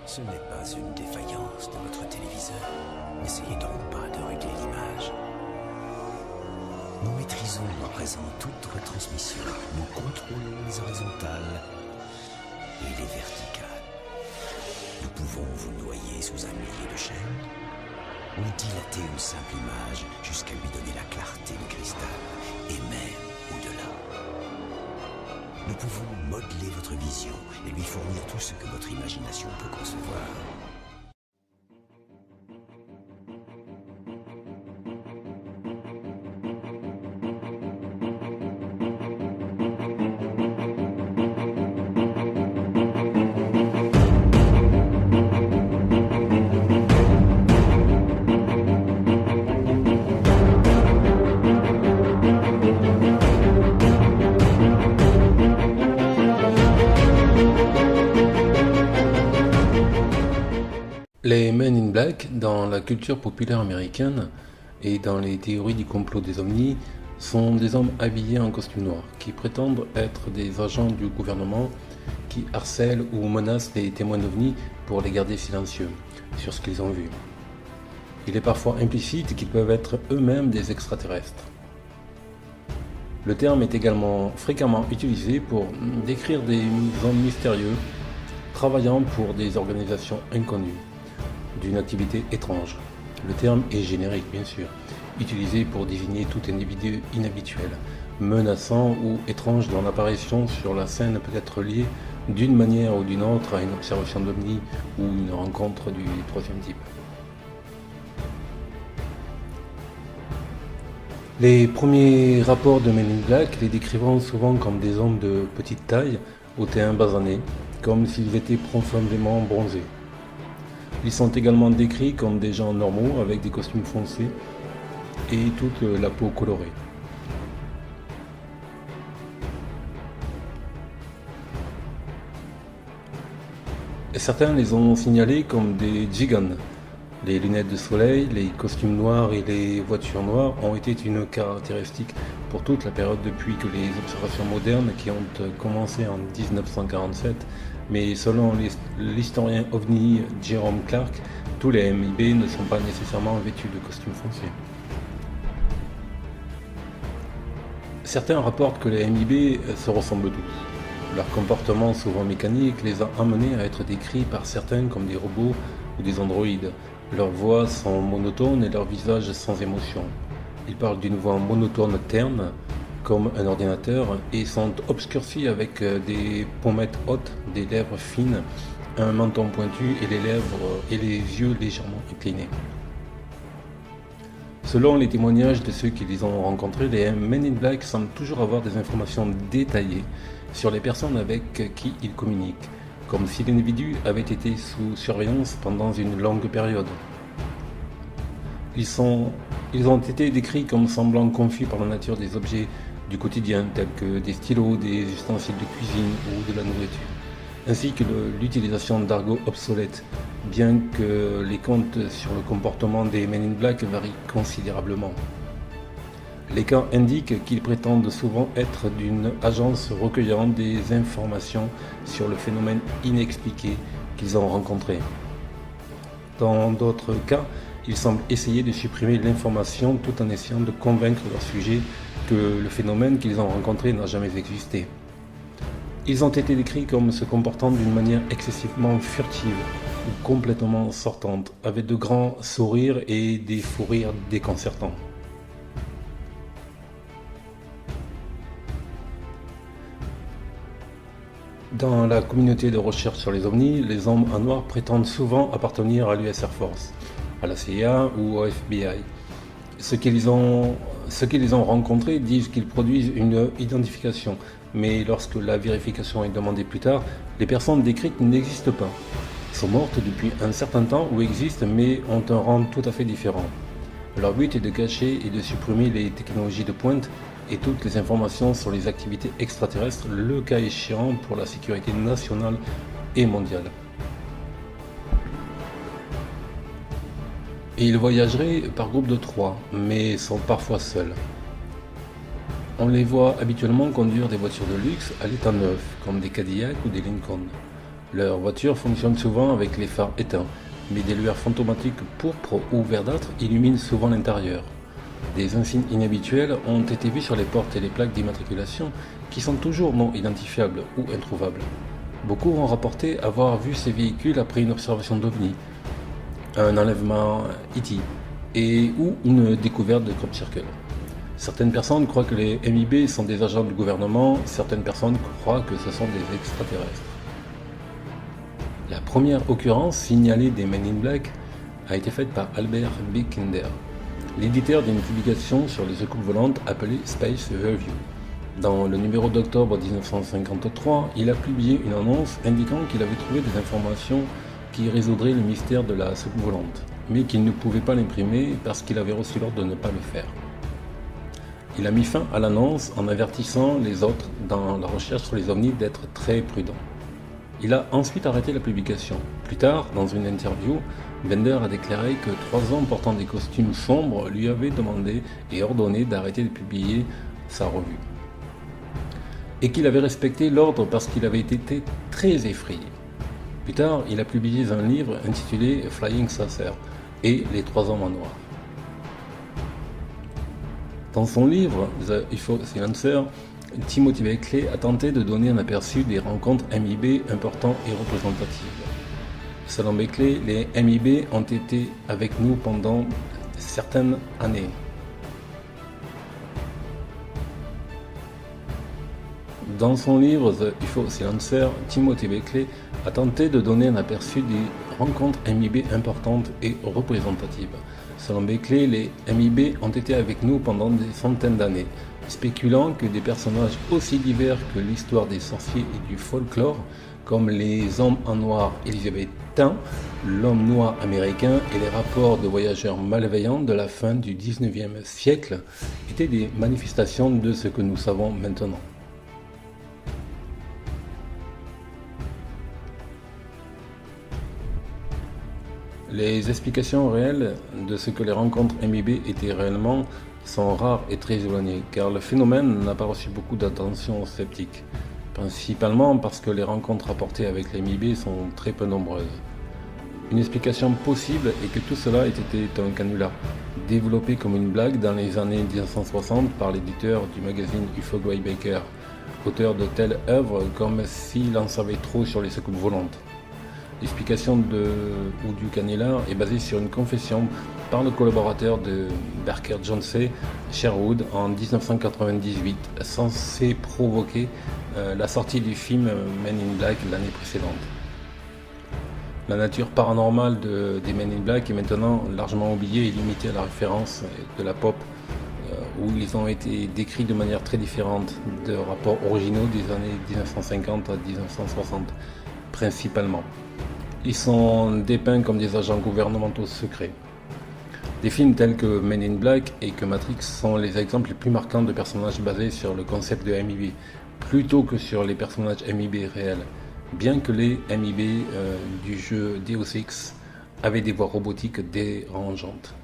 Ce n'est pas une défaillance de votre téléviseur. N'essayez donc pas de régler l'image. Nous maîtrisons à présent toute retransmission. Nous contrôlons les horizontales et les verticales. Nous pouvons vous noyer sous un millier de chaînes ou dilater une simple image jusqu'à lui donner la clarté du cristal et même au-delà. Nous pouvons modeler votre vision et lui fournir tout ce que votre imagination peut concevoir. Les Men in Black, dans la culture populaire américaine et dans les théories du complot des ovnis, sont des hommes habillés en costume noir qui prétendent être des agents du gouvernement qui harcèlent ou menacent les témoins d'ovnis pour les garder silencieux sur ce qu'ils ont vu. Il est parfois implicite qu'ils peuvent être eux-mêmes des extraterrestres. Le terme est également fréquemment utilisé pour décrire des hommes mystérieux travaillant pour des organisations inconnues d'une activité étrange. Le terme est générique bien sûr, utilisé pour désigner tout individu inhabituel, menaçant ou étrange dont l'apparition sur la scène peut être liée d'une manière ou d'une autre à une observation d'ovni ou une rencontre du troisième type. Les premiers rapports de Men in Black les décrivant souvent comme des hommes de petite taille, au teint basané, comme s'ils étaient profondément bronzés. Ils sont également décrits comme des gens normaux avec des costumes foncés et toute la peau colorée. Certains les ont signalés comme des Jigans. Les lunettes de soleil, les costumes noirs et les voitures noires ont été une caractéristique pour toute la période depuis que les observations modernes qui ont commencé en 1947, mais selon l'historien ovni Jerome Clark, tous les MIB ne sont pas nécessairement vêtus de costumes foncés. Certains rapportent que les MIB se ressemblent tous. Leur comportement souvent mécanique les a amenés à être décrits par certains comme des robots ou des androïdes. Leurs voix sont monotones et leurs visages sans émotion. Ils parlent d'une voix monotone terne, comme un ordinateur, et sont obscurcis avec des pommettes hautes, des lèvres fines, un menton pointu et les lèvres et les yeux légèrement inclinés. Selon les témoignages de ceux qui les ont rencontrés, les Men in Black semblent toujours avoir des informations détaillées sur les personnes avec qui ils communiquent, comme si l'individu avait été sous surveillance pendant une longue période. Ils ont été décrits comme semblant confus par la nature des objets du quotidien, tels que des stylos, des ustensiles de cuisine ou de la nourriture, ainsi que l'utilisation d'argot obsolète, bien que les contes sur le comportement des Men in Black varient considérablement. Les cas indiquent qu'ils prétendent souvent être d'une agence recueillant des informations sur le phénomène inexpliqué qu'ils ont rencontré. Dans d'autres cas, ils semblent essayer de supprimer l'information tout en essayant de convaincre leur sujet que le phénomène qu'ils ont rencontré n'a jamais existé. Ils ont été décrits comme se comportant d'une manière excessivement furtive ou complètement sortante, avec de grands sourires et des fous rires déconcertants. Dans la communauté de recherche sur les ovnis, les hommes en noir prétendent souvent appartenir à l'US Air Force, à la CIA ou au FBI. Ceux qui les ont rencontrés disent qu'ils produisent une identification, mais lorsque la vérification est demandée plus tard, les personnes décrites n'existent pas. Elles sont mortes depuis un certain temps ou existent mais ont un rang tout à fait différent. Leur but est de cacher et de supprimer les technologies de pointe et toutes les informations sur les activités extraterrestres, le cas échéant pour la sécurité nationale et mondiale. Et ils voyageraient par groupe de 3, mais sont parfois seuls. On les voit habituellement conduire des voitures de luxe à l'état neuf, comme des Cadillac ou des Lincoln. Leurs voitures fonctionnent souvent avec les phares éteints, mais des lueurs fantomatiques pourpres ou verdâtres illuminent souvent l'intérieur. Des insignes inhabituels ont été vus sur les portes et les plaques d'immatriculation qui sont toujours non identifiables ou introuvables. Beaucoup ont rapporté avoir vu ces véhicules après une observation d'OVNI, un enlèvement E.T. ou une découverte de crop circle. Certaines personnes croient que les MIB sont des agents du gouvernement, certaines personnes croient que ce sont des extraterrestres. La première occurrence signalée des Men in Black a été faite par Albert Bickender, l'éditeur d'une publication sur les soucoupes volantes appelée Space Review. Dans le numéro d'octobre 1953, il a publié une annonce indiquant qu'il avait trouvé des informations qui résoudraient le mystère de la soucoupe volante, mais qu'il ne pouvait pas l'imprimer parce qu'il avait reçu l'ordre de ne pas le faire. Il a mis fin à l'annonce en avertissant les autres dans la recherche sur les ovnis d'être très prudents. Il a ensuite arrêté la publication. Plus tard, dans une interview, Bender a déclaré que 3 hommes portant des costumes sombres lui avaient demandé et ordonné d'arrêter de publier sa revue. Et qu'il avait respecté l'ordre parce qu'il avait été très effrayé. Plus tard, il a publié un livre intitulé Flying Saucer et Les 3 hommes en noir. Dans son livre The UFO Silencer, Timothy Beckley a tenté de donner un aperçu des rencontres MIB importantes et représentatives. Selon Beckley, les MIB ont été avec nous pendant certaines années. Dans son livre The UFO Silencer, Timothy Beckley a tenté de donner un aperçu des rencontres MIB importantes et représentatives. Selon Beckley, les MIB ont été avec nous pendant des centaines d'années, spéculant que des personnages aussi divers que l'histoire des sorciers et du folklore, comme les hommes en noir élisabéthains, l'homme noir américain et les rapports de voyageurs malveillants de la fin du XIXe siècle, étaient des manifestations de ce que nous savons maintenant. Les explications réelles de ce que les rencontres MIB étaient réellement sont rares et très éloignées, car le phénomène n'a pas reçu beaucoup d'attention sceptique, principalement parce que les rencontres rapportées avec les MIB sont très peu nombreuses. Une explication possible est que tout cela ait été un canular, développé comme une blague dans les années 1960 par l'éditeur du magazine UFO Guy Baker, auteur de telles œuvres comme S'il en savait trop sur les soucoupes volantes. L'explication du canular est basée sur une confession par le collaborateur de Barker John C. Sherwood en 1998, censé provoquer la sortie du film Men in Black l'année précédente. La nature paranormale des Men in Black est maintenant largement oubliée et limitée à la référence de la pop, où ils ont été décrits de manière très différente de rapports originaux des années 1950 à 1960, principalement. Ils sont dépeints comme des agents gouvernementaux secrets. Des films tels que Men in Black et que Matrix sont les exemples les plus marquants de personnages basés sur le concept de MIB, plutôt que sur les personnages MIB réels, bien que les MIB du jeu Deus Ex avaient des voix robotiques dérangeantes.